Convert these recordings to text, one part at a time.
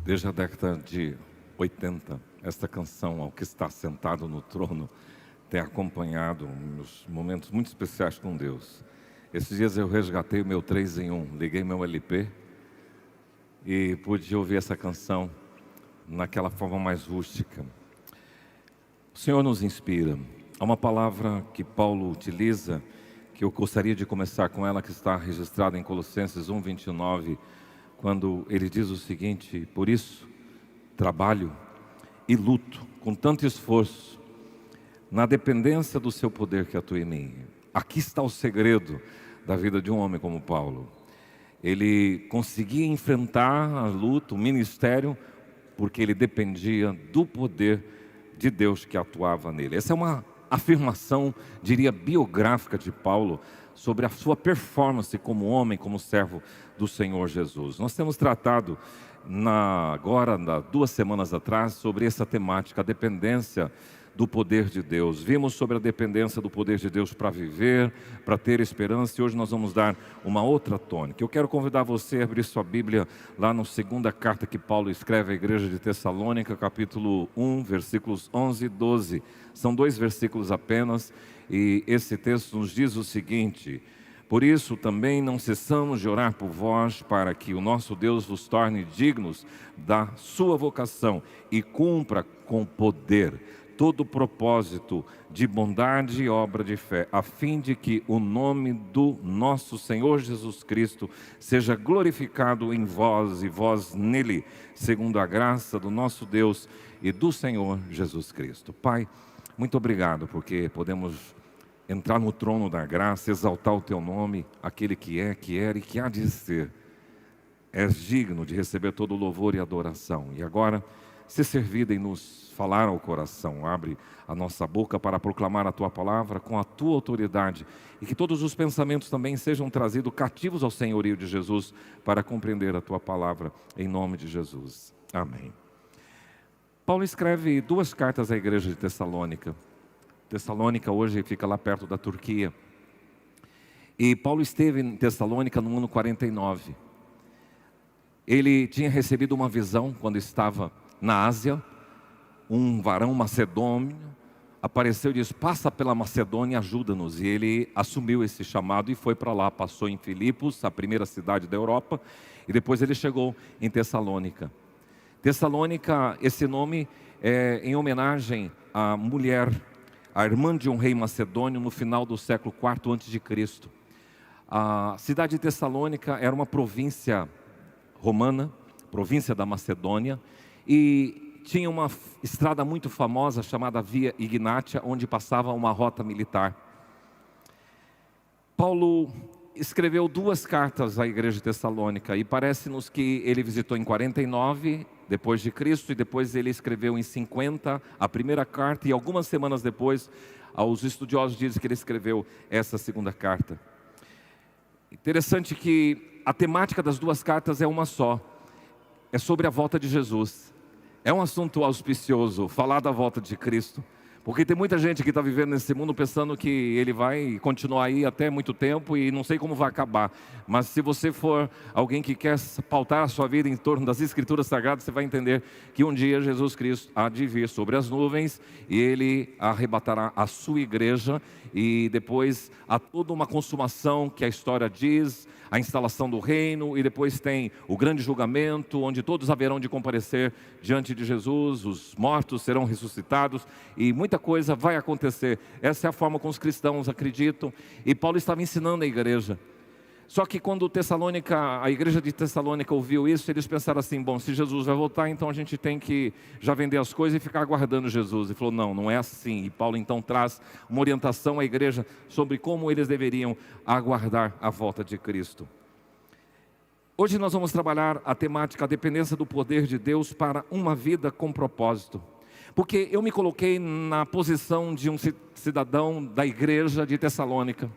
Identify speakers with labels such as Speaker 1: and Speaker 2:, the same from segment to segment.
Speaker 1: Desde a década de 80, esta canção, Ao que está sentado no trono, tem acompanhado meus momentos muito especiais com Deus. Esses dias eu resgatei o meu 3 em 1, liguei meu LP e pude ouvir essa canção naquela forma mais rústica. O Senhor nos inspira. Há uma palavra que Paulo utiliza, que eu gostaria de começar com ela, que está registrada em Colossenses 1:29, quando ele diz o seguinte: por isso, trabalho e luto com tanto esforço, na dependência do seu poder que atua em mim. Aqui está o segredo da vida de um homem como Paulo. Ele conseguia enfrentar a luta, o ministério, porque ele dependia do poder de Deus que atuava nele. Essa é uma afirmação, diria, biográfica de Paulo sobre a sua performance como homem, como servo do Senhor Jesus. Nós temos tratado agora, 2 semanas atrás, sobre essa temática, a dependência do poder de Deus. Vimos sobre a dependência do poder de Deus para viver, para ter esperança, e hoje nós vamos dar uma outra tônica. Eu quero convidar você a abrir sua Bíblia lá na segunda carta que Paulo escreve à igreja de Tessalônica, capítulo 1, versículos 11 e 12. São 2 versículos apenas, e esse texto nos diz o seguinte: por isso também não cessamos de orar por vós, para que o nosso Deus vos torne dignos da sua vocação e cumpra com poder todo o propósito de bondade e obra de fé, a fim de que o nome do nosso Senhor Jesus Cristo seja glorificado em vós e vós nele, segundo a graça do nosso Deus e do Senhor Jesus Cristo. Pai, muito obrigado, porque podemos entrar no trono da graça, exaltar o teu nome, aquele que é, que era e que há de ser. És digno de receber todo o louvor e adoração. E agora, ser servido em nos falar ao coração. Abre a nossa boca para proclamar a tua palavra com a tua autoridade, e que todos os pensamentos também sejam trazidos cativos ao senhorio de Jesus, para compreender a tua palavra, em nome de Jesus. Amém. Paulo escreve 2 cartas à igreja de Tessalônica. Tessalônica hoje fica lá perto da Turquia. E Paulo esteve em Tessalônica no ano 49. Ele tinha recebido uma visão quando estava na Ásia. Um varão macedônio apareceu e disse: passa pela Macedônia e ajuda-nos. E ele assumiu esse chamado e foi para lá. Passou em Filipos, a primeira cidade da Europa, e depois ele chegou em Tessalônica. Tessalônica, esse nome é em homenagem à mulher, a irmã de um rei macedônio no final do século IV a.C. A cidade de Tessalônica era uma província romana, província da Macedônia, e tinha uma estrada muito famosa chamada Via Ignatia, onde passava uma rota militar. Paulo escreveu 2 cartas à igreja de Tessalônica, e parece-nos que ele visitou em 49 depois de Cristo, e depois ele escreveu em 50 a primeira carta, e algumas semanas depois, os estudiosos dizem que ele escreveu essa segunda carta. Interessante que a temática das 2 cartas é uma só, é sobre a volta de Jesus. É um assunto auspicioso falar da volta de Cristo, porque tem muita gente que está vivendo nesse mundo pensando que ele vai continuar aí até muito tempo e não sei como vai acabar. Mas se você for alguém que quer pautar a sua vida em torno das Escrituras Sagradas, você vai entender que um dia Jesus Cristo há de vir sobre as nuvens e ele arrebatará a sua igreja, e depois há toda uma consumação que a história diz, a instalação do reino, e depois tem o grande julgamento, onde todos haverão de comparecer diante de Jesus, os mortos serão ressuscitados, e muita coisa vai acontecer. Essa é a forma como os cristãos acreditam, e Paulo estava ensinando a igreja. Só que quando a igreja de Tessalônica ouviu isso, eles pensaram assim: bom, se Jesus vai voltar, então a gente tem que já vender as coisas e ficar aguardando Jesus. E falou: não, não é assim. E Paulo então traz uma orientação à igreja sobre como eles deveriam aguardar a volta de Cristo. Hoje nós vamos trabalhar a temática, a dependência do poder de Deus para uma vida com propósito. Porque eu me coloquei na posição de um cidadão da igreja de Tessalônica.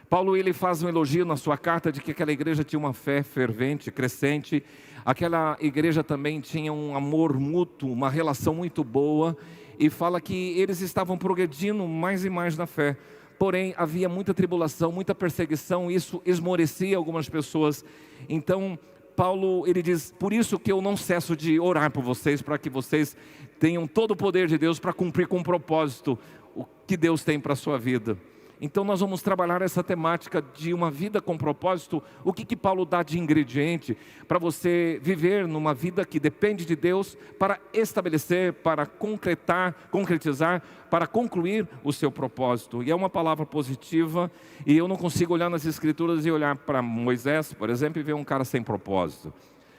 Speaker 1: Paulo, ele faz um elogio na sua carta de que aquela igreja tinha uma fé fervente, crescente. Aquela igreja também tinha um amor mútuo, uma relação muito boa. E fala que eles estavam progredindo mais e mais na fé. Porém, havia muita tribulação, muita perseguição. Isso esmorecia algumas pessoas. Então, Paulo, ele diz, por isso que eu não cesso de orar por vocês, para que vocês tenham todo o poder de Deus para cumprir com o propósito o que Deus tem para a sua vida. Então nós vamos trabalhar essa temática de uma vida com propósito. O que Paulo dá de ingrediente para você viver numa vida que depende de Deus para estabelecer, para concretizar, para concluir o seu propósito. E é uma palavra positiva, e eu não consigo olhar nas Escrituras e olhar para Moisés, por exemplo, e ver um cara sem propósito.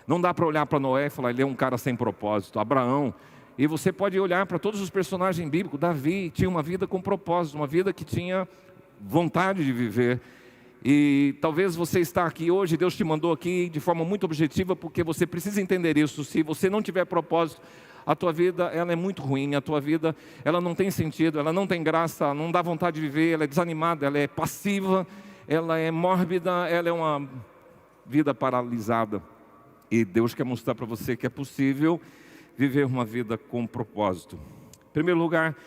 Speaker 1: Não dá para olhar para Noé e falar, ele é um cara sem propósito. Abraão. E você pode olhar para todos os personagens bíblicos. Davi tinha uma vida com propósito, uma vida que tinha vontade de viver. E talvez você está aqui hoje, Deus te mandou aqui de forma muito objetiva, porque você precisa entender isso. Se você não tiver propósito, a tua vida ela é muito ruim, a tua vida ela não tem sentido, ela não tem graça, não dá vontade de viver, ela é desanimada, ela é passiva, ela é mórbida, ela é uma vida paralisada. E Deus quer mostrar para você que é possível viver uma vida com propósito. Em primeiro lugar,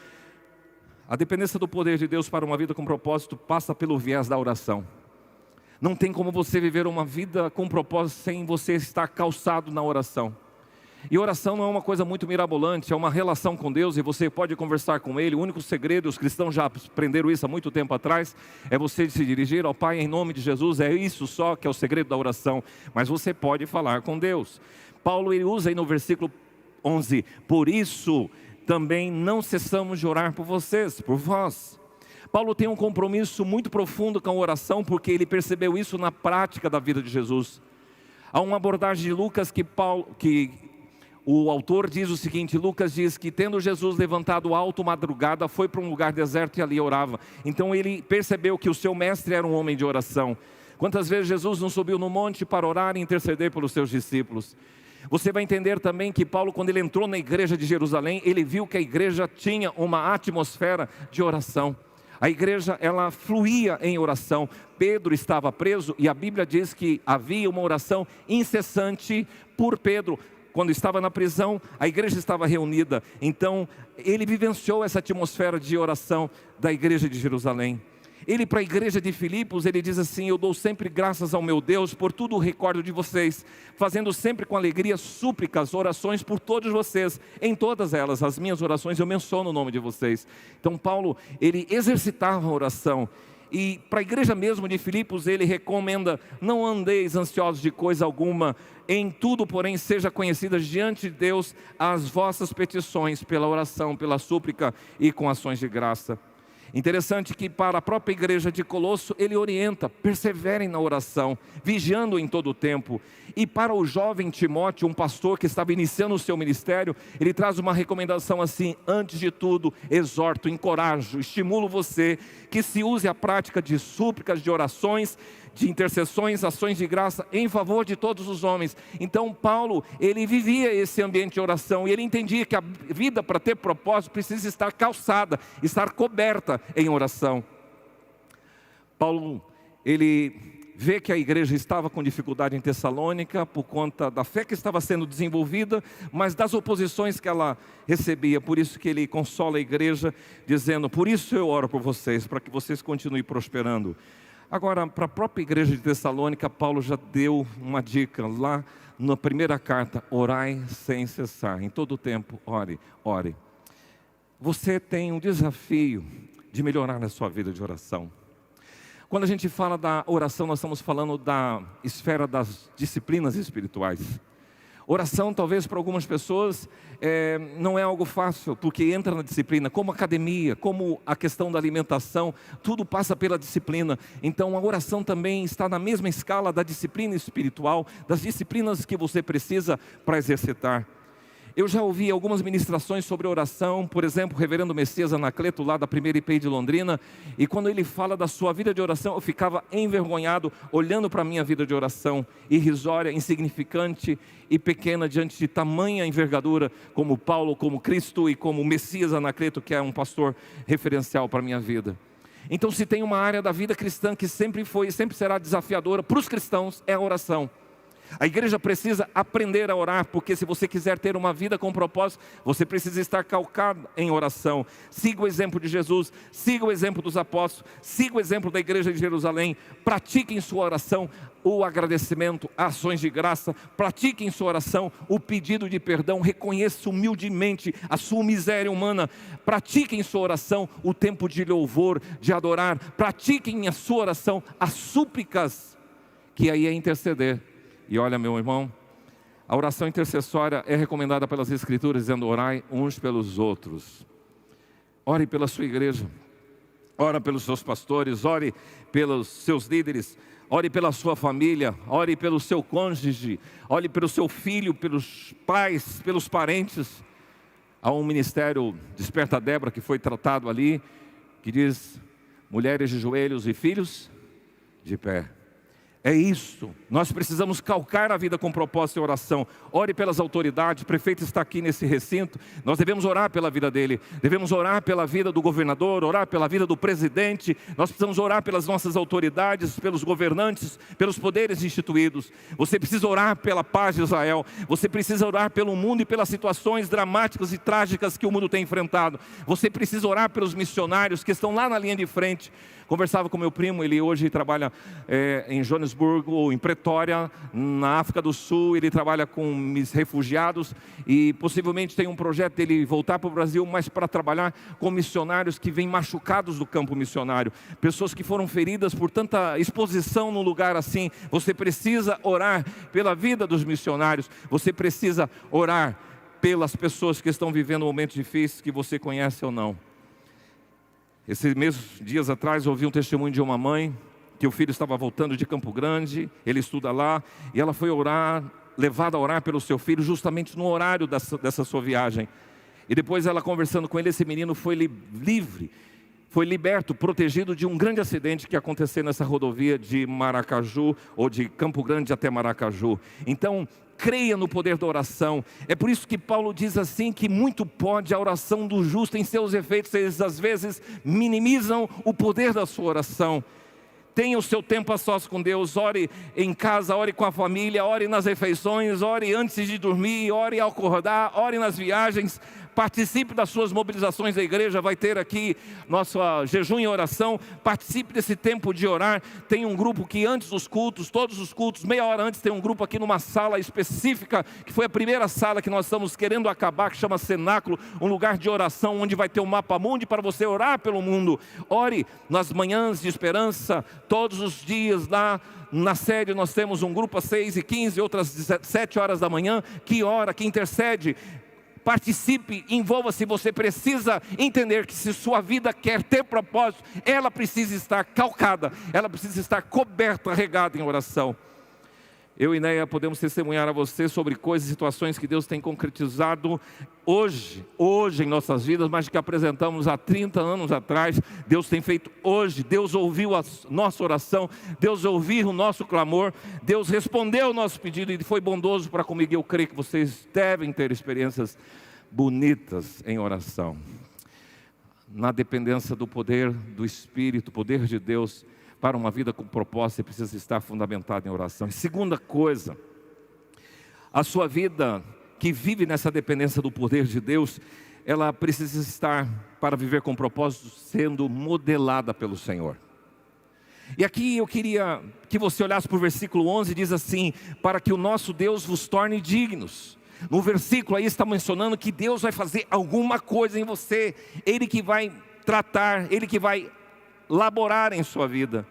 Speaker 1: a dependência do poder de Deus para uma vida com propósito passa pelo viés da oração. Não tem como você viver uma vida com propósito sem você estar calçado na oração. E oração não é uma coisa muito mirabolante, é uma relação com Deus e você pode conversar com Ele. O único segredo, os cristãos já aprenderam isso há muito tempo atrás, é você se dirigir ao Pai em nome de Jesus. É isso só que é o segredo da oração. Mas você pode falar com Deus. Paulo ele usa aí no versículo 11, por isso também não cessamos de orar por vocês, por vós. Paulo tem um compromisso muito profundo com a oração, porque ele percebeu isso na prática da vida de Jesus. Há uma abordagem de Lucas que o autor diz o seguinte, Lucas diz que tendo Jesus levantado alto madrugada, foi para um lugar deserto e ali orava. Então ele percebeu que o seu mestre era um homem de oração. Quantas vezes Jesus não subiu no monte para orar e interceder pelos seus discípulos? Você vai entender também que Paulo, quando ele entrou na igreja de Jerusalém, ele viu que a igreja tinha uma atmosfera de oração. A igreja, ela fluía em oração. Pedro estava preso e a Bíblia diz que havia uma oração incessante por Pedro. Quando estava na prisão, a igreja estava reunida. Então, ele vivenciou essa atmosfera de oração da igreja de Jerusalém. Ele, para a igreja de Filipos, ele diz assim, eu dou sempre graças ao meu Deus por tudo o recordo de vocês, fazendo sempre com alegria súplicas, orações por todos vocês, em todas elas, as minhas orações, eu menciono o nome de vocês. Então Paulo, ele exercitava a oração, e para a igreja mesmo de Filipos, ele recomenda, não andeis ansiosos de coisa alguma, em tudo, porém, seja conhecidas diante de Deus as vossas petições, pela oração, pela súplica e com ações de graça. Interessante que para a própria igreja de Colosso, ele orienta, perseverem na oração, vigiando em todo o tempo. E para o jovem Timóteo, um pastor que estava iniciando o seu ministério, ele traz uma recomendação assim, antes de tudo, exorto, encorajo, estimulo você, que se use a prática de súplicas, de orações, de intercessões, ações de graça em favor de todos os homens. Então Paulo, ele vivia esse ambiente de oração e ele entendia que a vida para ter propósito precisa estar calçada, estar coberta em oração. Paulo, ele vê que a igreja estava com dificuldade em Tessalônica por conta da fé que estava sendo desenvolvida, mas das oposições que ela recebia. Por isso que ele consola a igreja dizendo, por isso eu oro por vocês, para que vocês continuem prosperando. Agora, para a própria igreja de Tessalônica, Paulo já deu uma dica lá na primeira carta, orai sem cessar, em todo o tempo, ore, ore. Você tem um desafio de melhorar na sua vida de oração. Quando a gente fala da oração, nós estamos falando da esfera das disciplinas espirituais. Oração, talvez para algumas pessoas, não é algo fácil, porque entra na disciplina, como academia, como a questão da alimentação, tudo passa pela disciplina. Então a oração também está na mesma escala da disciplina espiritual, das disciplinas que você precisa para exercitar. Eu já ouvi algumas ministrações sobre oração, por exemplo, o reverendo Messias Anacleto, lá da primeira IPI de Londrina, e quando ele fala da sua vida de oração, eu ficava envergonhado, olhando para a minha vida de oração, irrisória, insignificante e pequena, diante de tamanha envergadura, como Paulo, como Cristo e como Messias Anacleto, que é um pastor referencial para a minha vida. Então, se tem uma área da vida cristã que sempre foi e sempre será desafiadora para os cristãos, é a oração. A igreja precisa aprender a orar, porque se você quiser ter uma vida com propósito, você precisa estar calcado em oração. Siga o exemplo de Jesus, siga o exemplo dos apóstolos, siga o exemplo da igreja de Jerusalém. Pratique em sua oração o agradecimento, ações de graça. Pratique em sua oração o pedido de perdão. Reconheça humildemente a sua miséria humana. Pratique em sua oração o tempo de louvor, de adorar. Pratique em sua oração as súplicas, que aí é interceder. E olha, meu irmão, a oração intercessória é recomendada pelas Escrituras, dizendo: orai uns pelos outros. Ore pela sua igreja, ore pelos seus pastores, ore pelos seus líderes, ore pela sua família, ore pelo seu cônjuge, ore pelo seu filho, pelos pais, pelos parentes. Há um ministério Desperta Débora que foi tratado ali, que diz: mulheres de joelhos e filhos de pé. É isso, nós precisamos calcar a vida com propósito e oração. Ore pelas autoridades, o prefeito está aqui nesse recinto, nós devemos orar pela vida dele, devemos orar pela vida do governador, orar pela vida do presidente, nós precisamos orar pelas nossas autoridades, pelos governantes, pelos poderes instituídos. Você precisa orar pela paz de Israel, você precisa orar pelo mundo e pelas situações dramáticas e trágicas que o mundo tem enfrentado. Você precisa orar pelos missionários que estão lá na linha de frente. Conversava com meu primo, ele hoje trabalha em Joanesburgo, em Pretória, na África do Sul. Ele trabalha com refugiados e possivelmente tem um projeto dele voltar para o Brasil, mas para trabalhar com missionários que vêm machucados do campo missionário, pessoas que foram feridas por tanta exposição num lugar assim. Você precisa orar pela vida dos missionários, você precisa orar pelas pessoas que estão vivendo momentos difíceis, que você conhece ou não. Esses mesmos dias atrás, ouvi um testemunho de uma mãe, que o filho estava voltando de Campo Grande, ele estuda lá, e ela foi orar, levada a orar pelo seu filho, justamente no horário dessa sua viagem. E depois ela conversando com ele, esse menino foi livre, foi liberto, protegido de um grande acidente que aconteceu nessa rodovia de Maracaju, ou de Campo Grande até Maracaju. Então, creia no poder da oração. É por isso que Paulo diz assim, que muito pode a oração do justo em seus efeitos. Eles às vezes minimizam o poder da sua oração. Tenha o seu tempo a sós com Deus, ore em casa, ore com a família, ore nas refeições, ore antes de dormir, ore ao acordar, ore nas viagens. Participe das suas mobilizações da igreja, vai ter aqui nosso jejum e oração. Participe desse tempo de orar. Tem um grupo que antes dos cultos, todos os cultos, meia hora antes, tem um grupo aqui numa sala específica, que foi a primeira sala que nós estamos querendo acabar, que chama Cenáculo, um lugar de oração, onde vai ter um mapa mundi para você orar pelo mundo. Ore nas manhãs de esperança, todos os dias lá na sede nós temos um grupo às 6h15, outras 7 horas da manhã, que ora, que intercede. Participe, envolva-se. Você precisa entender que se sua vida quer ter propósito, ela precisa estar calcada, ela precisa estar coberta, regada em oração. Eu e Neia podemos testemunhar a você sobre coisas e situações que Deus tem concretizado hoje em nossas vidas, mas que apresentamos há 30 anos atrás. Deus tem feito hoje. Deus ouviu a nossa oração, Deus ouviu o nosso clamor, Deus respondeu o nosso pedido e foi bondoso para comigo. Eu creio que vocês devem ter experiências bonitas em oração. Na dependência do poder do Espírito, poder de Deus, para uma vida com propósito, você precisa estar fundamentado em oração. E segunda coisa, a sua vida que vive nessa dependência do poder de Deus, ela precisa estar, para viver com propósito, sendo modelada pelo Senhor. E aqui eu queria que você olhasse para o versículo 11, diz assim: para que o nosso Deus vos torne dignos. No versículo aí está mencionando que Deus vai fazer alguma coisa em você, Ele que vai tratar, Ele que vai laborar em sua vida.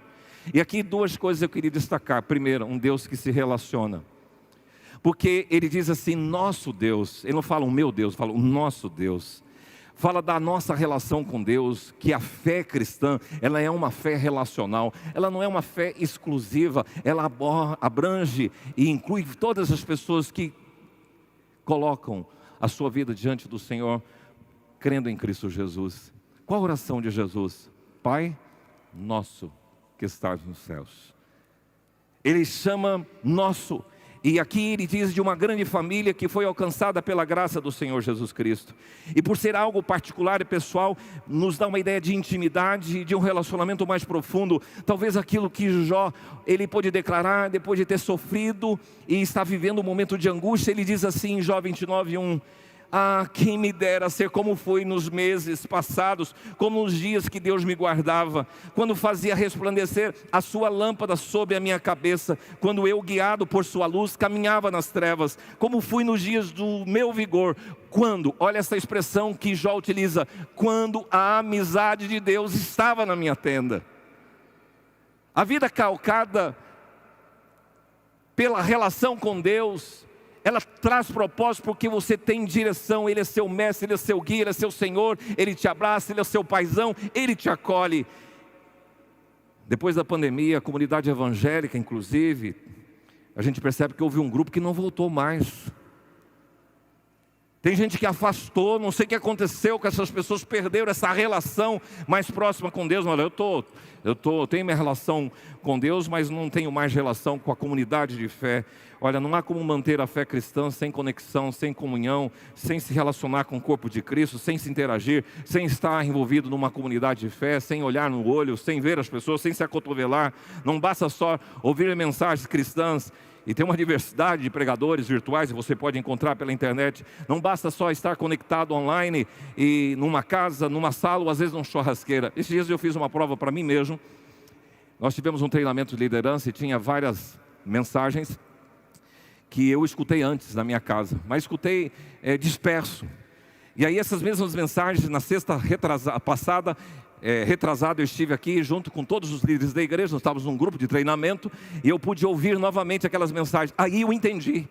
Speaker 1: E aqui duas coisas eu queria destacar. Primeiro, um Deus que se relaciona, porque Ele diz assim, nosso Deus. Ele não fala o meu Deus, fala o nosso Deus. Fala da nossa relação com Deus, que a fé cristã, ela é uma fé relacional, ela não é uma fé exclusiva, ela abrange e inclui todas as pessoas que colocam a sua vida diante do Senhor, crendo em Cristo Jesus. Qual a oração de Jesus? Pai nosso que estás nos céus. Ele chama nosso, E aqui ele diz de uma grande família que foi alcançada pela graça do Senhor Jesus Cristo. E por ser algo particular e pessoal, nos dá uma ideia de intimidade, de um relacionamento mais profundo. Talvez aquilo que Jó, ele pôde declarar depois de ter sofrido e está vivendo um momento de angústia. Ele diz assim em Jó 29:1: ah, quem me dera ser como foi nos meses passados, como nos dias que Deus me guardava, quando fazia resplandecer a sua lâmpada sobre a minha cabeça, quando eu, guiado por sua luz, caminhava nas trevas, como fui nos dias do meu vigor, quando, olha essa expressão que Jó utiliza, quando a amizade de Deus estava na minha tenda. A vida calcada pela relação com Deus, ela traz propósito porque você tem direção. Ele é seu mestre, Ele é seu guia, Ele é seu Senhor. Ele te abraça, Ele é seu paizão, Ele te acolhe. Depois da pandemia, a comunidade evangélica, inclusive, a gente percebe que houve um grupo que não voltou mais. Tem gente que afastou, não sei o que aconteceu com essas pessoas, perderam essa relação mais próxima com Deus. Olha, eu tenho minha relação com Deus, mas não tenho mais relação com a comunidade de fé. Olha, não há como manter a fé cristã sem conexão, sem comunhão, sem se relacionar com o corpo de Cristo, sem se interagir, sem estar envolvido numa comunidade de fé, sem olhar no olho, sem ver as pessoas, sem se acotovelar. Não basta só ouvir mensagens cristãs. E tem uma diversidade de pregadores virtuais que você pode encontrar pela internet. Não basta só estar conectado online e numa casa, numa sala ou às vezes numa churrasqueira. Esses dias eu fiz uma prova para mim mesmo. Nós tivemos um treinamento de liderança e tinha várias mensagens que eu escutei antes na minha casa, mas escutei disperso. E aí essas mesmas mensagens, na sexta retrasada, eu estive aqui junto com todos os líderes da igreja, nós estávamos num grupo de treinamento, e eu pude ouvir novamente aquelas mensagens. Aí eu entendi.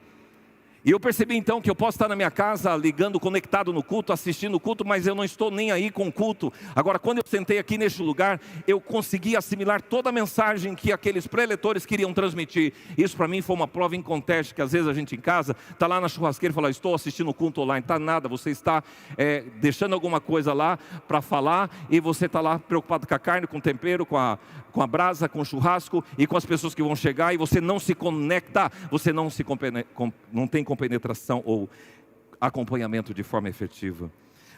Speaker 1: E eu percebi então que eu posso estar na minha casa, ligando, conectado no culto, assistindo o culto, mas eu não estou nem aí com o culto. Agora, quando eu sentei aqui neste lugar, eu consegui assimilar toda a mensagem que aqueles preletores queriam transmitir. Isso para mim foi uma prova inconteste, que às vezes a gente em casa, está lá na churrasqueira e fala, estou assistindo o culto online. Está nada, você está deixando alguma coisa lá para falar, e você está lá preocupado com a carne, com o tempero, com a brasa, com o churrasco, e com as pessoas que vão chegar, e você não se conecta, você não tem compenetração ou acompanhamento de forma efetiva.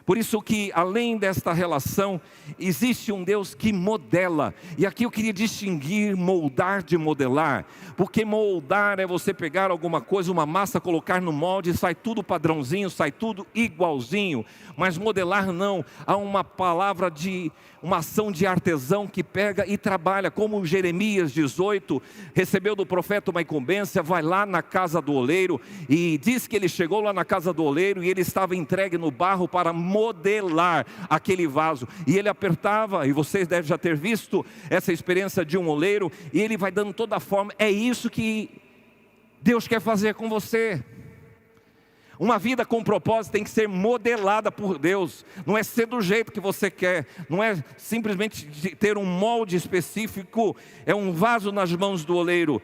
Speaker 1: Por isso que além desta relação, existe um Deus que modela. E aqui eu queria distinguir moldar de modelar. Porque moldar é você pegar alguma coisa, uma massa, colocar no molde, sai tudo padrãozinho, sai tudo igualzinho. Mas modelar não. Há uma palavra uma ação de artesão que pega e trabalha. Como Jeremias 18 recebeu do profeta uma incumbência, vai lá na casa do oleiro. E diz que ele chegou lá na casa do oleiro e ele estava entregue no barro para modelar aquele vaso, e ele apertava, e vocês devem já ter visto essa experiência de um oleiro, e ele vai dando toda a forma. É isso que Deus quer fazer com você. Uma vida com propósito tem que ser modelada por Deus. Não é ser do jeito que você quer, não é simplesmente ter um molde específico, é um vaso nas mãos do oleiro.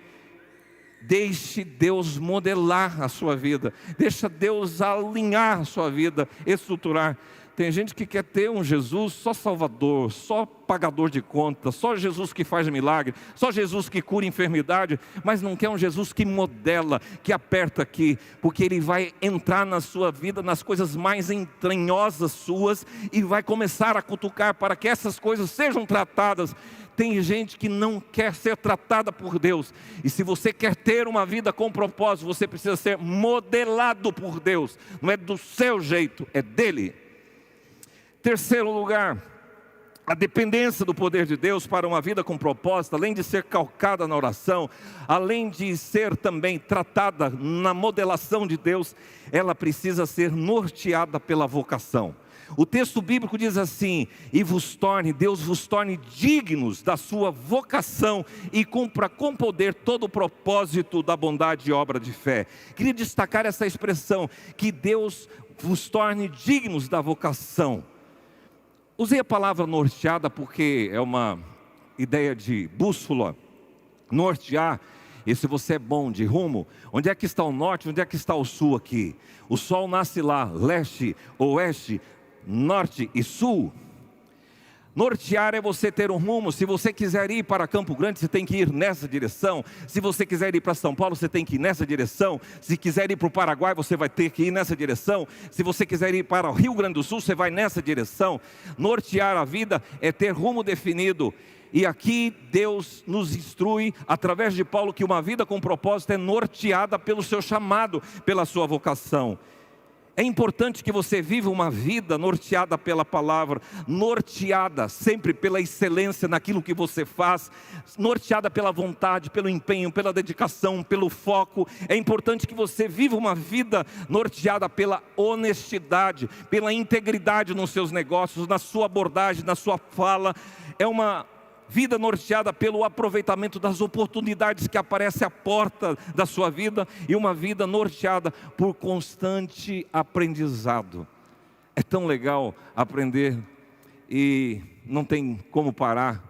Speaker 1: Deixe Deus modelar a sua vida. Deixa Deus alinhar a sua vida, estruturar. Tem gente que quer ter um Jesus só salvador, só pagador de contas, só Jesus que faz milagre, só Jesus que cura enfermidade, mas não quer um Jesus que modela, que aperta aqui, porque Ele vai entrar na sua vida, nas coisas mais entranhosas suas, e vai começar a cutucar para que essas coisas sejam tratadas. Tem gente que não quer ser tratada por Deus. E se você quer ter uma vida com propósito, você precisa ser modelado por Deus. Não é do seu jeito, é dele. Terceiro lugar, a dependência do poder de Deus para uma vida com propósito, além de ser calcada na oração, além de ser também tratada na modelação de Deus, ela precisa ser norteada pela vocação. O texto bíblico diz assim: Deus vos torne dignos da sua vocação e cumpra com poder todo o propósito da bondade e obra de fé. Queria destacar essa expressão, que Deus vos torne dignos da vocação. Usei a palavra norteada porque é uma ideia de bússola, nortear. E se você é bom de rumo, onde é que está o norte, onde é que está o sul aqui? O sol nasce lá, leste, oeste, norte e sul. Nortear é você ter um rumo. Se você quiser ir para Campo Grande, você tem que ir nessa direção. Se você quiser ir para São Paulo, você tem que ir nessa direção. Se quiser ir para o Paraguai, você vai ter que ir nessa direção. Se você quiser ir para o Rio Grande do Sul, você vai nessa direção. Nortear a vida é ter rumo definido. E aqui Deus nos instrui, através de Paulo, que uma vida com propósito é norteada pelo seu chamado, pela sua vocação. É importante que você viva uma vida norteada pela palavra, norteada sempre pela excelência naquilo que você faz, norteada pela vontade, pelo empenho, pela dedicação, pelo foco. É importante que você viva uma vida norteada pela honestidade, pela integridade nos seus negócios, na sua abordagem, na sua fala. É uma vida norteada pelo aproveitamento das oportunidades que aparecem à porta da sua vida, e uma vida norteada por constante aprendizado. É tão legal aprender e não tem como parar.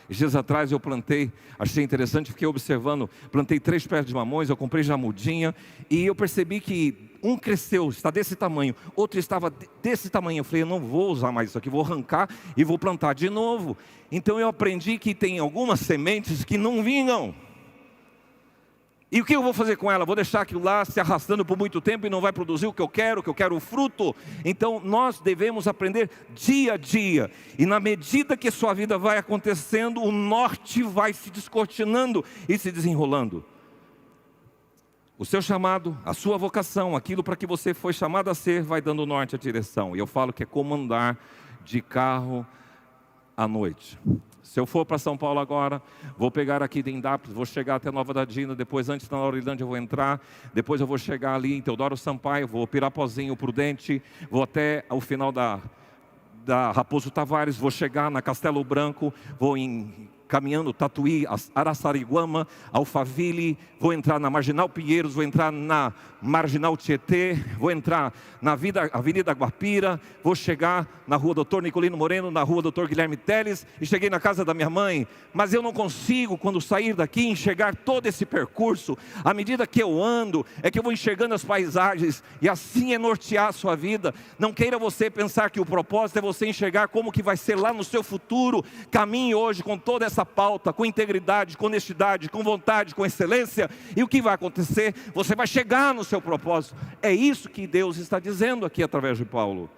Speaker 1: Dias atrás eu plantei, achei interessante, fiquei observando, plantei 3 pés de mamões, eu comprei já mudinha, e eu percebi que um cresceu, está desse tamanho, outro estava desse tamanho. Eu falei, eu não vou usar mais isso aqui, vou arrancar e vou plantar de novo. Então eu aprendi que tem algumas sementes que não vingam. E o que eu vou fazer com ela? Vou deixar aquilo lá se arrastando por muito tempo e não vai produzir o que eu quero o fruto. Então nós devemos aprender dia a dia. E na medida que sua vida vai acontecendo, o norte vai se descortinando e se desenrolando. O seu chamado, a sua vocação, aquilo para que você foi chamado a ser, vai dando norte à direção. E eu falo que é como andar de carro à noite. Se eu for para São Paulo agora, vou pegar aqui de Indápolis, vou chegar até Nova Dadina, depois antes na Laurilândia eu vou entrar, depois eu vou chegar ali em Teodoro Sampaio, vou Pirapozinho, Prudente, vou até o final da Raposo Tavares, vou chegar na Castelo Branco, vou caminhando Tatuí, Araçariguama, Alphaville, vou entrar na Marginal Pinheiros, vou entrar na Marginal Tietê, vou entrar na Avenida Guapira, vou chegar na Rua Doutor Nicolino Moreno, na Rua Doutor Guilherme Teles, e cheguei na casa da minha mãe. Mas eu não consigo, quando sair daqui, enxergar todo esse percurso. À medida que eu ando, é que eu vou enxergando as paisagens, e assim é nortear a sua vida. Não queira você pensar que o propósito é você enxergar como que vai ser lá no seu futuro. Caminhe hoje com toda essa pauta, com integridade, com honestidade, com vontade, com excelência, e o que vai acontecer? Você vai chegar no seu propósito. É isso que Deus está dizendo aqui através de Paulo.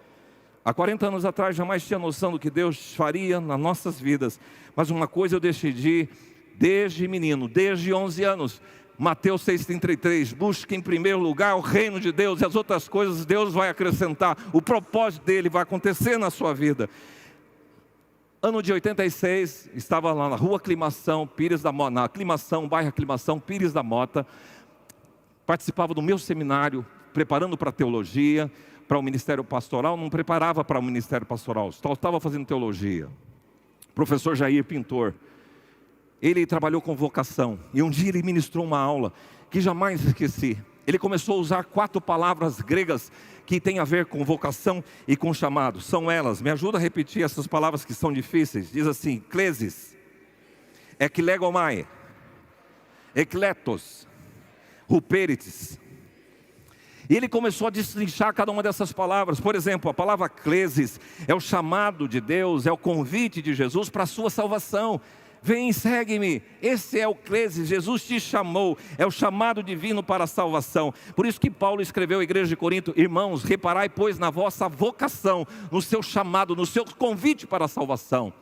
Speaker 1: Há 40 anos atrás jamais tinha noção do que Deus faria nas nossas vidas, mas uma coisa eu decidi desde menino, desde 11 anos, Mateus 6,33, busque em primeiro lugar o reino de Deus, e as outras coisas Deus vai acrescentar. O propósito dele vai acontecer na sua vida. Ano de 86, estava lá na Rua Aclimação, Pires da Mota, na Aclimação, bairro Aclimação, Pires da Mota. Participava do meu seminário, preparando para a teologia, para o ministério pastoral. Não preparava para o ministério pastoral, só estava fazendo teologia. Professor Jair Pintor, ele trabalhou com vocação, e um dia ele ministrou uma aula que jamais esqueci. Ele começou a usar 4 palavras gregas que têm a ver com vocação e com chamado. São elas, me ajuda a repetir essas palavras que são difíceis. Diz assim: klesis, eklegomai, ekletos, ruperites. E ele começou a destrinchar cada uma dessas palavras. Por exemplo, a palavra klesis é o chamado de Deus, é o convite de Jesus para a sua salvação. Vem, segue-me. Esse é o klesis, Jesus te chamou, é o chamado divino para a salvação. Por isso que Paulo escreveu à igreja de Corinto: irmãos, reparai pois na vossa vocação, no seu chamado, no seu convite para a salvação.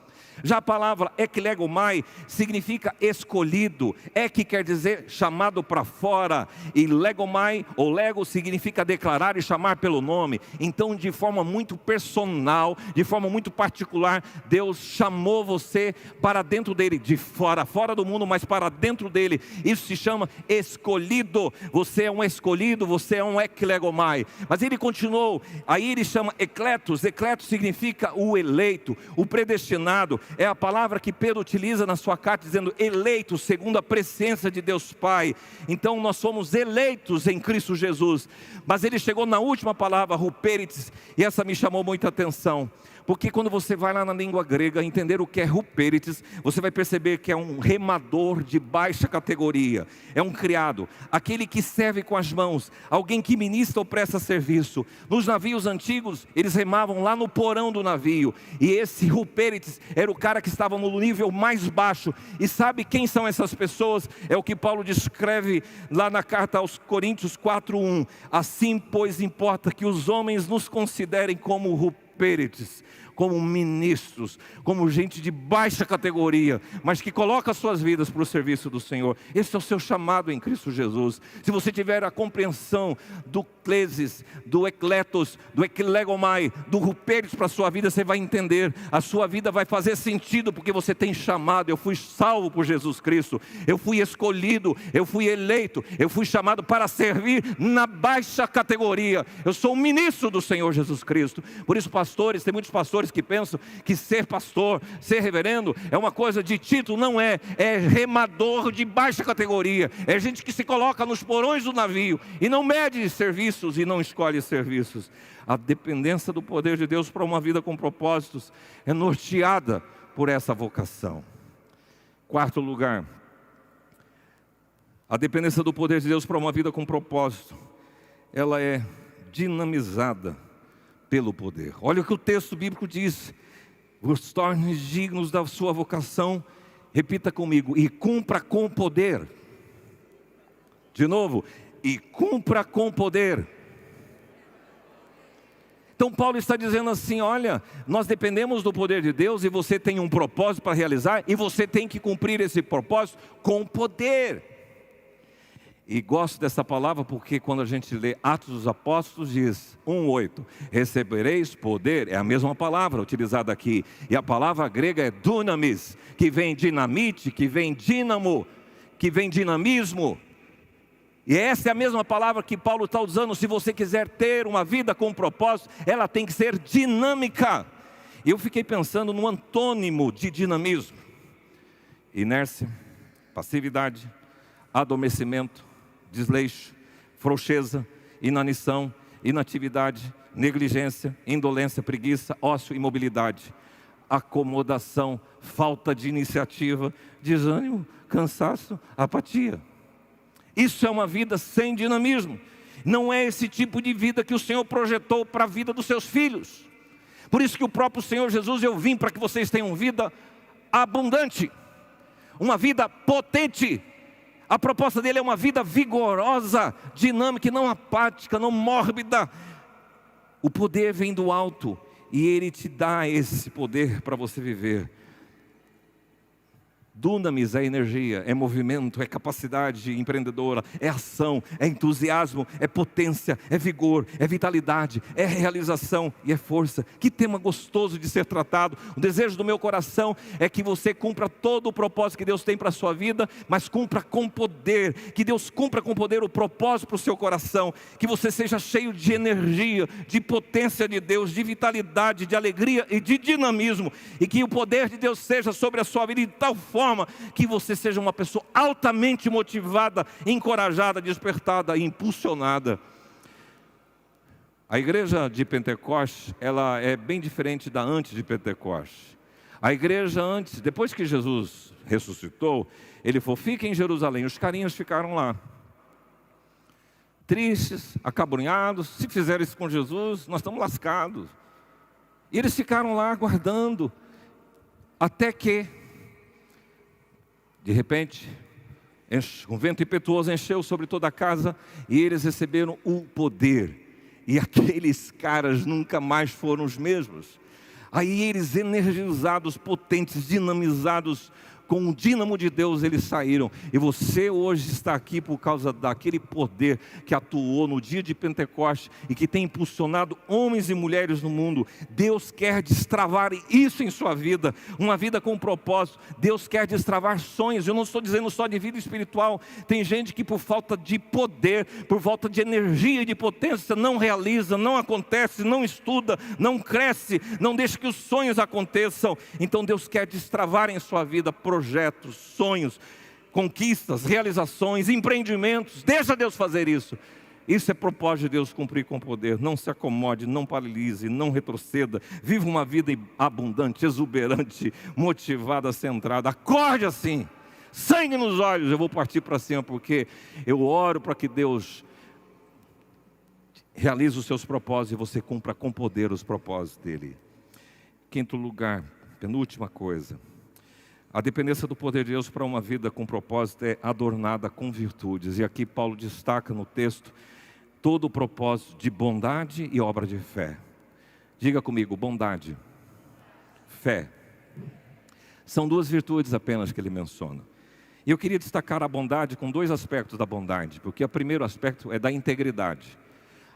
Speaker 1: Já a palavra eklegomai significa escolhido. Ek quer dizer chamado para fora, e legomai ou lego significa declarar e chamar pelo nome. Então, de forma muito personal, de forma muito particular, Deus chamou você para dentro dele, de fora, fora do mundo, mas para dentro dele. Isso se chama escolhido. Você é um escolhido, você é um eklegomai. Mas ele continuou, aí ele chama ekletos. Ekletos significa o eleito, o predestinado. É a palavra que Pedro utiliza na sua carta, dizendo eleitos segundo a presciência de Deus Pai. Então nós somos eleitos em Cristo Jesus. Mas ele chegou na última palavra, ruperites, e essa me chamou muita atenção, Porque quando você vai lá na língua grega entender o que é ruperites, você vai perceber que é um remador de baixa categoria, é um criado, aquele que serve com as mãos, alguém que ministra ou presta serviço. Nos navios antigos, eles remavam lá no porão do navio, e esse ruperites era o cara que estava no nível mais baixo. E sabe quem são essas pessoas? É o que Paulo descreve lá na carta aos Coríntios 4:1. Assim, pois, importa que os homens nos considerem como ruperites, como ministros, como gente de baixa categoria, mas que coloca suas vidas para o serviço do Senhor. Esse é o seu chamado em Cristo Jesus. Se você tiver a compreensão do klesis, do ekletos, do ekilegomai, do ruperites para a sua vida, você vai entender, a sua vida vai fazer sentido, porque você tem chamado. Eu fui salvo por Jesus Cristo, eu fui escolhido, eu fui eleito, eu fui chamado para servir na baixa categoria. Eu sou um ministro do Senhor Jesus Cristo. Por isso, pastores, tem muitos pastores que pensam que ser pastor, ser reverendo é uma coisa de título. Não é, é remador de baixa categoria, é gente que se coloca nos porões do navio e não mede serviços e não escolhe serviços. A dependência do poder de Deus para uma vida com propósitos é norteada por essa vocação. Quarto lugar, a dependência do poder de Deus para uma vida com propósito, ela é dinamizada pelo poder. Olha o que o texto bíblico diz: vos tornes dignos da sua vocação, repita comigo, e cumpra com poder. De novo, e cumpra com poder. Então Paulo está dizendo assim: olha, nós dependemos do poder de Deus e você tem um propósito para realizar e você tem que cumprir esse propósito com poder. E gosto dessa palavra porque quando a gente lê Atos dos Apóstolos diz 1:8, recebereis poder, é a mesma palavra utilizada aqui, e a palavra grega é dunamis, que vem dinamite, que vem dínamo, que vem dinamismo. E essa é a mesma palavra que Paulo está usando. Se você quiser ter uma vida com propósito, ela tem que ser dinâmica. E eu fiquei pensando no antônimo de dinamismo: inércia, passividade, adormecimento, desleixo, frouxeza, inanição, inatividade, negligência, indolência, preguiça, ócio, imobilidade, acomodação, falta de iniciativa, desânimo, cansaço, apatia. Isso é uma vida sem dinamismo. Não é esse tipo de vida que o Senhor projetou para a vida dos seus filhos. Por isso que o próprio Senhor Jesus: eu vim para que vocês tenham vida abundante, uma vida potente. A proposta dele é uma vida vigorosa, dinâmica, não apática, não mórbida. O poder vem do alto e ele te dá esse poder para você viver. Dunamis é energia, é movimento, é capacidade empreendedora, é ação, é entusiasmo, é potência, é vigor, é vitalidade, é realização e é força. Que tema gostoso de ser tratado. O desejo do meu coração é que você cumpra todo o propósito que Deus tem para a sua vida, mas cumpra com poder. Que Deus cumpra com poder o propósito para o seu coração. Que você seja cheio de energia, de potência de Deus, de vitalidade, de alegria e de dinamismo. E que o poder de Deus seja sobre a sua vida de tal forma que você seja uma pessoa altamente motivada, encorajada, despertada e impulsionada. A igreja de Pentecostes, ela é bem diferente da antes de Pentecostes. A igreja antes, depois que Jesus ressuscitou, ele falou: fiquem em Jerusalém. Os carinhas ficaram lá, tristes, acabrunhados. Se fizeram isso com Jesus, nós estamos lascados. E eles ficaram lá aguardando, até que de repente, um vento impetuoso encheu sobre toda a casa e eles receberam o poder. E aqueles caras nunca mais foram os mesmos. Aí eles, energizados, potentes, dinamizados, com o dínamo de Deus, eles saíram. E você hoje está aqui por causa daquele poder que atuou no dia de Pentecostes e que tem impulsionado homens e mulheres no mundo. Deus quer destravar isso em sua vida, uma vida com propósito. Deus quer destravar sonhos. Eu não estou dizendo só de vida espiritual. Tem gente que por falta de poder, por falta de energia e de potência, não realiza, não acontece, não estuda, não cresce, não deixa que os sonhos aconteçam. Então Deus quer destravar em sua vida projetos, sonhos, conquistas, realizações, empreendimentos. Deixa Deus fazer isso. Isso é propósito de Deus cumprir com poder. Não se acomode, não paralise, não retroceda. Viva uma vida abundante, exuberante, motivada, centrada. Acorde assim, sangue nos olhos. Eu vou partir para cima porque eu oro para que Deus realize os seus propósitos e você cumpra com poder os propósitos dele. Quinto lugar, penúltima coisa. A dependência do poder de Deus para uma vida com propósito é adornada com virtudes. E aqui Paulo destaca no texto todo o propósito de bondade e obra de fé. Diga comigo, bondade, fé. São duas virtudes apenas que ele menciona. E eu queria destacar a bondade com dois aspectos da bondade, porque o primeiro aspecto é da integridade.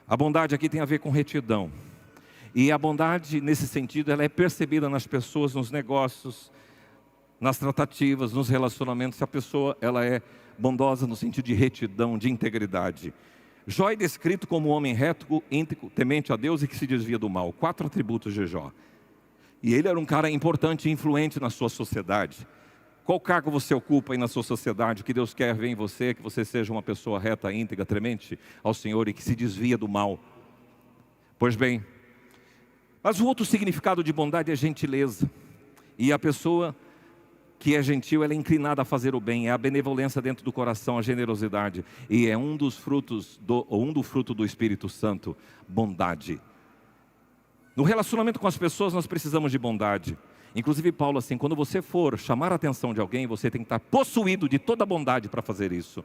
Speaker 1: A bondade aqui tem a ver com retidão. E a bondade, nesse sentido, ela é percebida nas pessoas, nos negócios, nas tratativas, nos relacionamentos. Se a pessoa ela é bondosa no sentido de retidão, de integridade. Jó é descrito como um homem reto, íntegro, temente a Deus e que se desvia do mal. 4 atributos de Jó. E ele era um cara importante e influente na sua sociedade. Qual cargo você ocupa aí na sua sociedade? O que Deus quer ver em você? Que você seja uma pessoa reta, íntegra, temente ao Senhor e que se desvia do mal. Pois bem, mas o outro significado de bondade é gentileza. E a pessoa que é gentil, ela é inclinada a fazer o bem, é a benevolência dentro do coração, a generosidade, e é um dos frutos do fruto do Espírito Santo, bondade. No relacionamento com as pessoas nós precisamos de bondade. Inclusive Paulo assim, quando você for chamar a atenção de alguém, você tem que estar possuído de toda a bondade para fazer isso.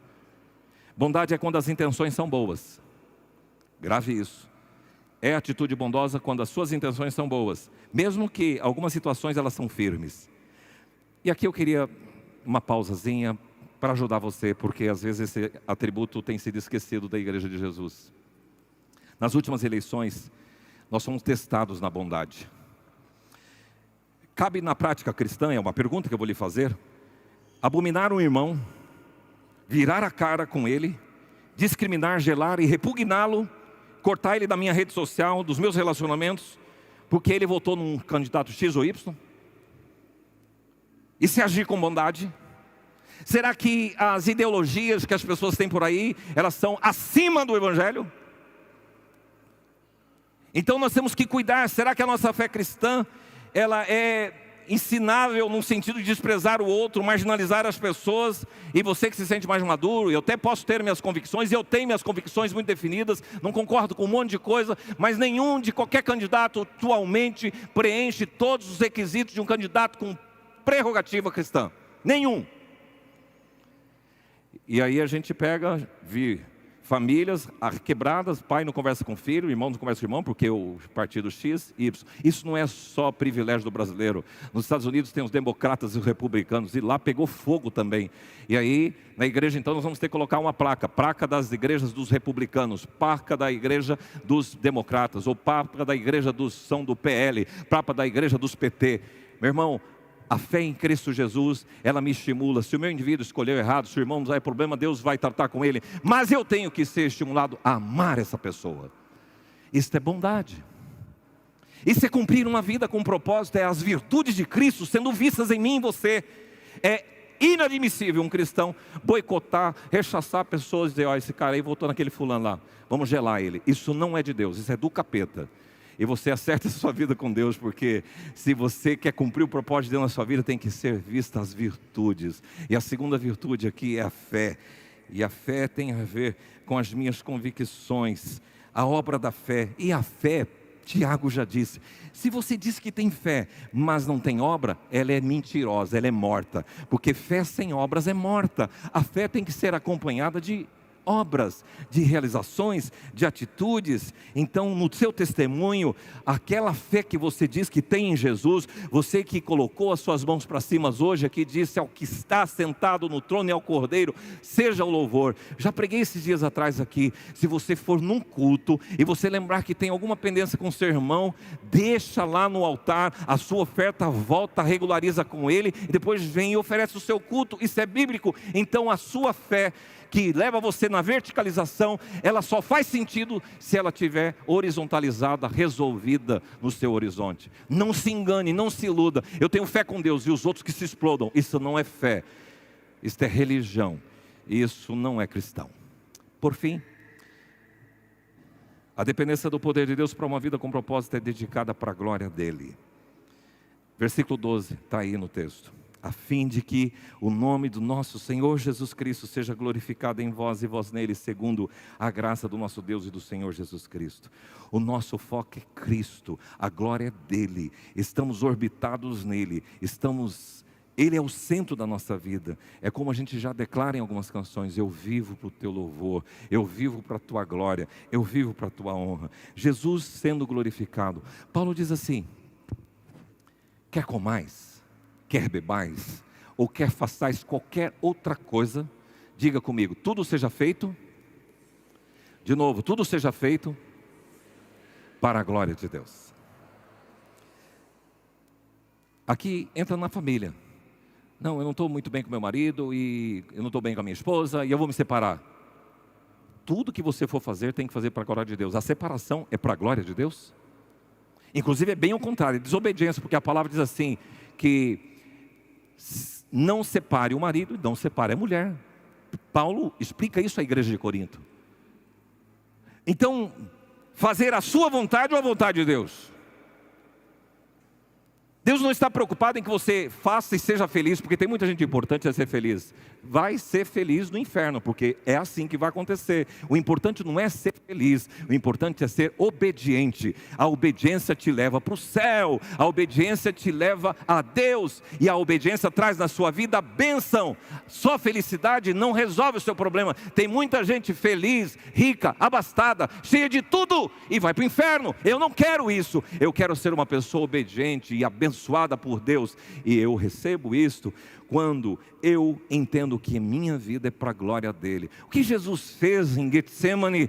Speaker 1: Bondade é quando as intenções são boas. Grave isso. É atitude bondosa quando as suas intenções são boas, mesmo que algumas situações elas são firmes. E aqui eu queria uma pausazinha para ajudar você, porque às vezes esse atributo tem sido esquecido da Igreja de Jesus. Nas últimas eleições, nós somos testados na bondade. Cabe na prática cristã, é uma pergunta que eu vou lhe fazer, abominar um irmão, virar a cara com ele, discriminar, gelar e repugná-lo, cortar ele da minha rede social, dos meus relacionamentos, porque ele votou num candidato X ou Y? E se agir com bondade? Será que as ideologias que as pessoas têm por aí, elas são acima do Evangelho? Então nós temos que cuidar. Será que a nossa fé cristã, ela é ensinável no sentido de desprezar o outro, marginalizar as pessoas? E você que se sente mais maduro, eu até posso ter minhas convicções, e eu tenho minhas convicções muito definidas, não concordo com um monte de coisa, mas nenhum de qualquer candidato atualmente preenche todos os requisitos de um candidato com prerrogativa cristã, nenhum. E aí a gente pega, famílias quebradas, pai não conversa com filho, irmão não conversa com irmão, porque o partido X, Y. Isso não é só privilégio do brasileiro. Nos Estados Unidos tem os democratas e os republicanos, e lá pegou fogo também. E aí, na igreja então, nós vamos ter que colocar uma placa das igrejas dos republicanos, placa da igreja dos democratas, ou placa da igreja do PL, placa da igreja dos PT. Meu irmão, a fé em Cristo Jesus, ela me estimula. Se o meu indivíduo escolheu errado, se o irmão não é problema, Deus vai tratar com ele. Mas eu tenho que ser estimulado a amar essa pessoa. Isso é bondade. Isso é cumprir uma vida com propósito. É as virtudes de Cristo sendo vistas em mim e você. É inadmissível um cristão boicotar, rechaçar pessoas e dizer, ó, esse cara aí voltou naquele fulano lá, vamos gelar ele. Isso não é de Deus, isso é do capeta. E você acerta a sua vida com Deus, porque se você quer cumprir o propósito de Deus na sua vida, tem que ser vista as virtudes. E a segunda virtude aqui é a fé. E a fé tem a ver com as minhas convicções, a obra da fé. E a fé, Tiago já disse, se você diz que tem fé, mas não tem obra, ela é mentirosa, ela é morta. Porque fé sem obras é morta. A fé tem que ser acompanhada de obras, de realizações, de atitudes. Então no seu testemunho, aquela fé que você diz que tem em Jesus, você que colocou as suas mãos para cima hoje aqui, disse ao que está sentado no trono e ao Cordeiro, seja o louvor. Já preguei esses dias atrás aqui, se você for num culto e você lembrar que tem alguma pendência com seu irmão, deixa lá no altar a sua oferta, volta, regulariza com ele e depois vem e oferece o seu culto. Isso é bíblico. Então a sua fé que leva você na verticalização, ela só faz sentido se ela estiver horizontalizada, resolvida no seu horizonte. Não se engane, não se iluda. Eu tenho fé com Deus e os outros que se explodam. Isso não é fé, isso é religião. Isso não é cristão. Por fim, A dependência do poder de Deus para uma vida com propósito é dedicada para a glória dEle. Versículo 12, está aí no texto. A fim de que o nome do nosso Senhor Jesus Cristo seja glorificado em vós e vós nele, segundo a graça do nosso Deus e do Senhor Jesus Cristo. O nosso foco é Cristo, a glória é dEle, estamos orbitados nele, Ele é o centro da nossa vida. É como a gente já declara em algumas canções: eu vivo para o teu louvor, eu vivo para a tua glória, eu vivo para a tua honra. Jesus sendo glorificado. Paulo diz assim: quer comais, quer bebais, ou quer façais qualquer outra coisa, diga comigo, tudo seja feito, de novo, tudo seja feito para a glória de Deus. Aqui entra na família. Não, eu não estou muito bem com meu marido, e eu não estou bem com a minha esposa, e eu vou me separar. Tudo que você for fazer, tem que fazer para a glória de Deus. A separação é para a glória de Deus? Inclusive é bem ao contrário, é desobediência, porque a palavra diz assim, que não separe o marido e não separe a mulher. Paulo explica isso à igreja de Corinto. Então, fazer a sua vontade ou a vontade de Deus? Deus não está preocupado em que você faça e seja feliz, porque tem muita gente importante a ser feliz. Vai ser feliz no inferno, porque é assim que vai acontecer. O importante não é ser feliz, o importante é ser obediente. A obediência te leva para o céu, a obediência te leva a Deus, e a obediência traz na sua vida a bênção. Só felicidade não resolve o seu problema. Tem muita gente feliz, rica, abastada, cheia de tudo, e vai para o inferno. Eu não quero isso, eu quero ser uma pessoa obediente e abençoada por Deus, e eu recebo isto quando eu entendo que minha vida é para a glória dEle. O que Jesus fez em Getsemane: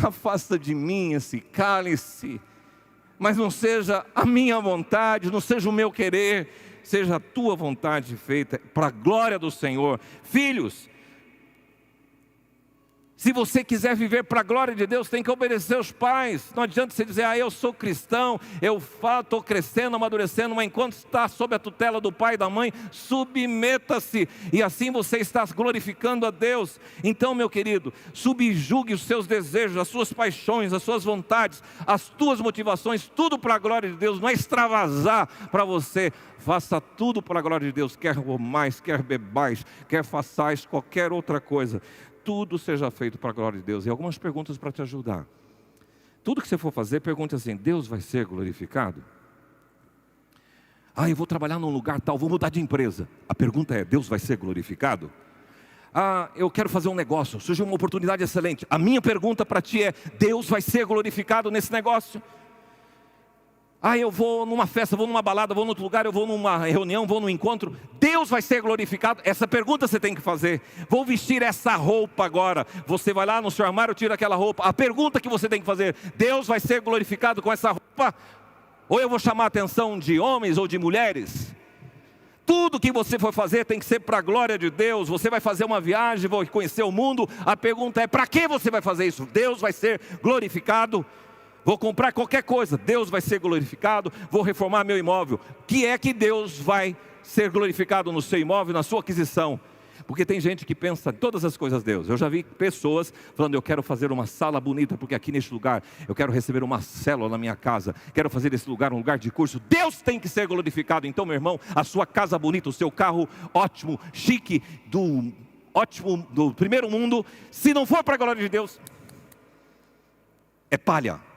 Speaker 1: afasta de mim esse cálice, mas não seja a minha vontade, não seja o meu querer, seja a tua vontade feita, para a glória do Senhor. Filhos, se você quiser viver para a glória de Deus, tem que obedecer aos pais. Não adianta você dizer: eu sou cristão, eu estou crescendo, amadurecendo, mas enquanto está sob a tutela do pai e da mãe, submeta-se, e assim você está glorificando a Deus. Então, meu querido, subjugue os seus desejos, as suas paixões, as suas vontades, as tuas motivações, tudo para a glória de Deus. Não é extravasar para você. Faça tudo para a glória de Deus, quer comais, quer bebais, quer façais qualquer outra coisa. Tudo seja feito para a glória de Deus. E algumas perguntas para te ajudar. Tudo que você for fazer, pergunte assim: Deus vai ser glorificado? Eu vou trabalhar num lugar tal, vou mudar de empresa. A pergunta é: Deus vai ser glorificado? Eu quero fazer um negócio, surgiu uma oportunidade excelente. A minha pergunta para ti é: Deus vai ser glorificado nesse negócio? Eu vou numa festa, vou numa balada, vou num outro lugar, eu vou numa reunião, vou num encontro. Deus vai ser glorificado? Essa pergunta você tem que fazer. Vou vestir essa roupa agora. Você vai lá no seu armário, tira aquela roupa. A pergunta que você tem que fazer: Deus vai ser glorificado com essa roupa? Ou eu vou chamar a atenção de homens ou de mulheres? Tudo que você for fazer tem que ser para a glória de Deus. Você vai fazer uma viagem, vai conhecer o mundo. A pergunta é: para que você vai fazer isso? Deus vai ser glorificado? Vou comprar qualquer coisa, Deus vai ser glorificado. Vou reformar meu imóvel, que é que Deus vai ser glorificado no seu imóvel, na sua aquisição? Porque tem gente que pensa em todas as coisas Deus. Eu já vi pessoas falando: eu quero fazer uma sala bonita, porque aqui neste lugar eu quero receber uma célula na minha casa, quero fazer esse lugar um lugar de curso. Deus tem que ser glorificado. Então, meu irmão, a sua casa bonita, o seu carro ótimo, chique, do primeiro mundo, se não for para a glória de Deus, é palha.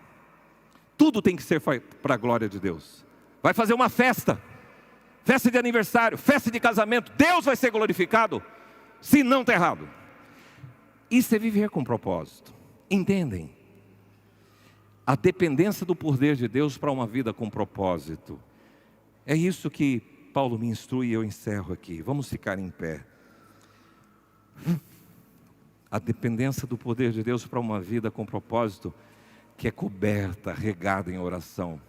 Speaker 1: Tudo tem que ser para a glória de Deus. Vai fazer uma festa de aniversário, festa de casamento, Deus vai ser glorificado? Se não, está errado. Isso é viver com propósito. Entendem? A dependência do poder de Deus para uma vida com propósito. É isso que Paulo me instrui e eu encerro aqui. Vamos ficar em pé. A dependência do poder de Deus para uma vida com propósito, que é coberta, regada em oração.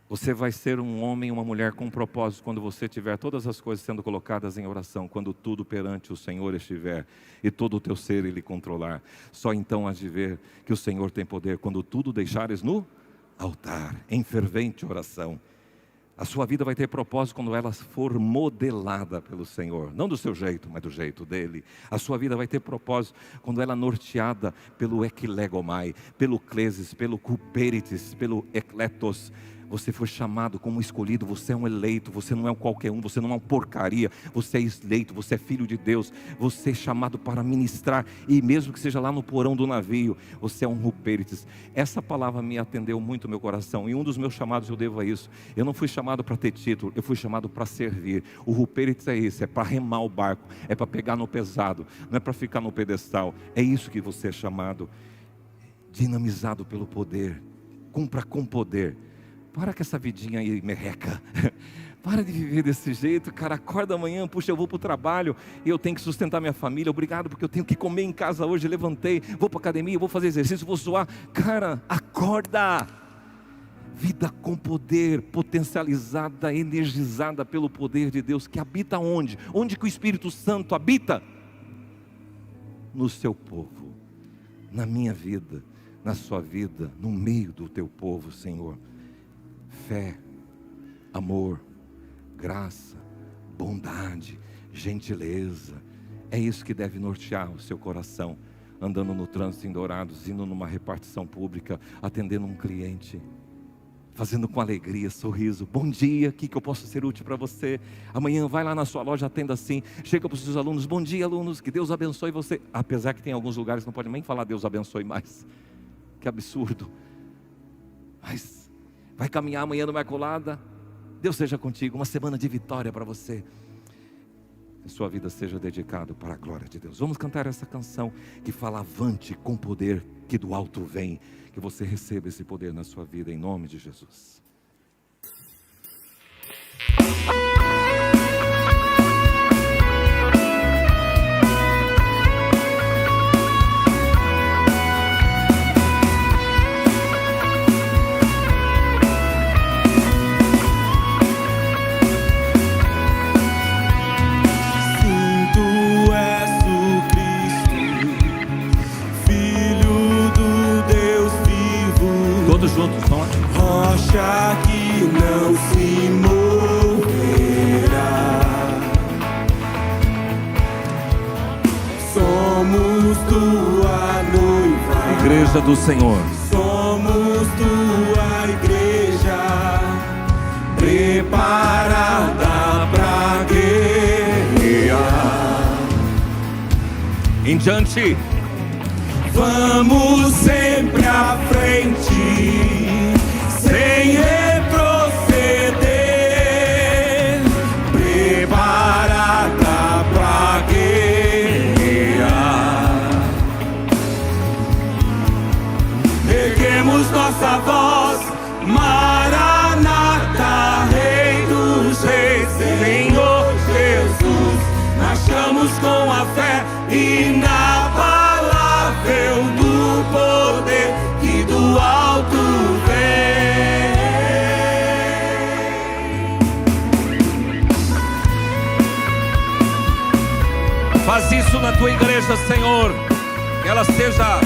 Speaker 1: Você vai ser um homem e uma mulher com propósito quando você tiver todas as coisas sendo colocadas em oração, quando tudo perante o Senhor estiver e todo o teu ser Ele controlar. Só então hás de ver que o Senhor tem poder, quando tudo deixares no altar, em fervente oração. A sua vida vai ter propósito quando ela for modelada pelo Senhor. Não do seu jeito, mas do jeito dele. A sua vida vai ter propósito quando ela é norteada pelo ekilegomai, pelo klesis, pelo kuperitis, pelo ekletos. Você foi chamado como escolhido, você é um eleito, você não é um qualquer um, você não é uma porcaria, você é eleito, você é filho de Deus, você é chamado para ministrar, e mesmo que seja lá no porão do navio, você é um ruperites. Essa palavra me atendeu muito ao meu coração, e um dos meus chamados eu devo a isso. Eu não fui chamado para ter título, eu fui chamado para servir. O ruperites é isso, é para remar o barco, é para pegar no pesado, não é para ficar no pedestal. É isso que você é chamado, dinamizado pelo poder. Cumpra com poder. Para com essa vidinha aí, merreca. Para de viver desse jeito, cara. Acorda amanhã, puxa, eu vou para o trabalho e eu tenho que sustentar minha família. Obrigado, porque eu tenho que comer em casa hoje. Levantei, vou para a academia, vou fazer exercício, vou suar. Cara, acorda. Vida com poder, potencializada, energizada pelo poder de Deus, que habita onde? Onde que o Espírito Santo habita? No seu povo, na minha vida, na sua vida, no meio do teu povo, Senhor. Fé, amor, graça, bondade, gentileza, é isso que deve nortear o seu coração, andando no trânsito em Dourados, indo numa repartição pública, atendendo um cliente, fazendo com alegria, sorriso. Bom dia, o que eu posso ser útil para você? Amanhã vai lá na sua loja, atenda assim, chega para os seus alunos, bom dia alunos, que Deus abençoe você. Apesar que tem alguns lugares que não pode nem falar Deus abençoe mais, que absurdo, mas vai caminhar amanhã no Imaculada, Deus seja contigo, uma semana de vitória para você, que sua vida seja dedicada para a glória de Deus. Vamos cantar essa canção que fala avante com poder que do alto vem, que você receba esse poder na sua vida, em nome de Jesus. Juntos, vamos lá.
Speaker 2: Rocha que não se moverá, somos tua noiva,
Speaker 1: igreja do Senhor,
Speaker 2: somos tua igreja, preparada pra guerrear.
Speaker 1: Em diante,
Speaker 2: vamos sempre à frente, sem retroceder, preparada pra guerrear. Erguemos nossa voz, Maranata, Rei dos Reis, Senhor Jesus. Marchamos com a fé e na do poder que do alto
Speaker 1: vem. Faz isso na tua igreja, Senhor, que ela seja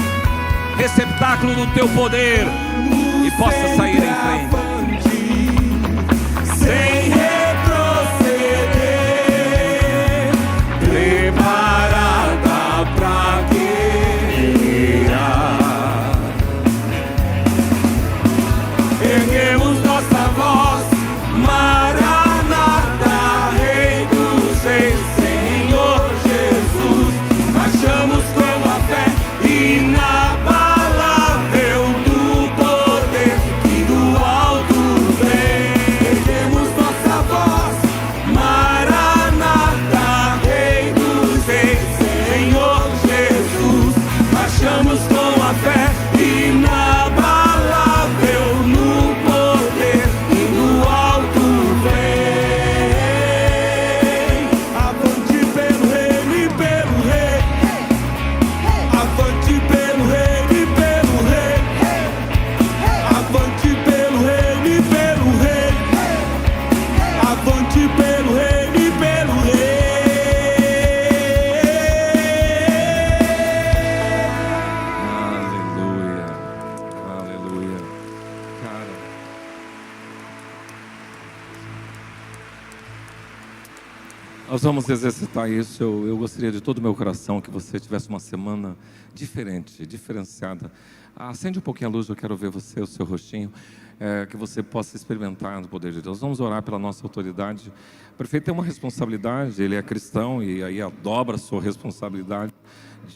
Speaker 1: receptáculo do teu poder e possa sair em frente.
Speaker 2: Sem retroceder, preparada pra erguemos nossa voz, Maranata, Rei dos Reis, Senhor Jesus. Marchamos com a fé inabalável do poder que do alto vem. Erguemos nossa
Speaker 1: vamos exercitar isso. Eu gostaria de todo o meu coração que você tivesse uma semana diferente, diferenciada. Acende um pouquinho a luz, eu quero ver você, o seu rostinho, que você possa experimentar o poder de Deus. Vamos orar pela nossa autoridade. O prefeito tem uma responsabilidade, ele é cristão e aí dobra a sua responsabilidade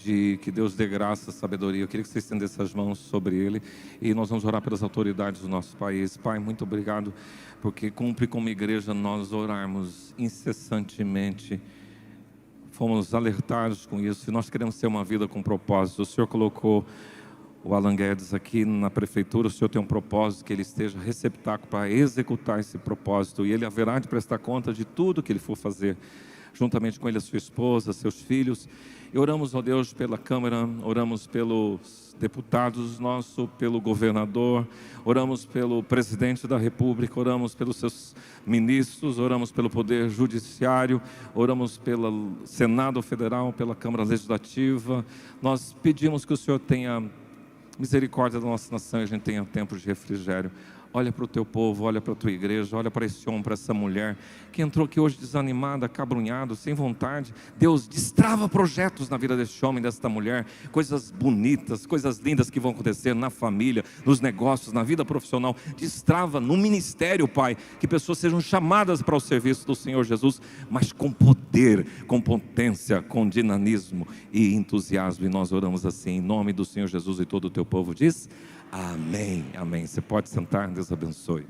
Speaker 1: de que Deus dê graça, sabedoria. Eu queria que você estendesse as mãos sobre ele e nós vamos orar pelas autoridades do nosso país. Pai, muito obrigado, porque cumpre como igreja nós orarmos incessantemente. Fomos alertados com isso e nós queremos ter uma vida com propósito. O Senhor colocou o Alan Guedes aqui na prefeitura, o Senhor tem um propósito, que ele esteja receptáculo para executar esse propósito e ele haverá de prestar conta de tudo que ele for fazer, juntamente com ele a sua esposa, seus filhos. E oramos, ó Deus, pela Câmara, oramos pelos deputados nossos, pelo governador, oramos pelo presidente da República, oramos pelos seus ministros, oramos pelo Poder Judiciário, oramos pelo Senado Federal, pela Câmara Legislativa. Nós pedimos que o Senhor tenha misericórdia da nossa nação e a gente tenha tempo de refrigério. Olha para o teu povo, olha para a tua igreja, olha para esse homem, para essa mulher que entrou aqui hoje desanimada, acabrunhado, sem vontade. Deus, destrava projetos na vida desse homem, desta mulher, coisas bonitas, coisas lindas que vão acontecer na família, nos negócios, na vida profissional. Destrava no ministério, Pai, que pessoas sejam chamadas para o serviço do Senhor Jesus, mas com poder, com potência, com dinamismo e entusiasmo. E nós oramos assim, em nome do Senhor Jesus, e todo o teu povo diz: amém, amém. Você pode sentar, Deus abençoe.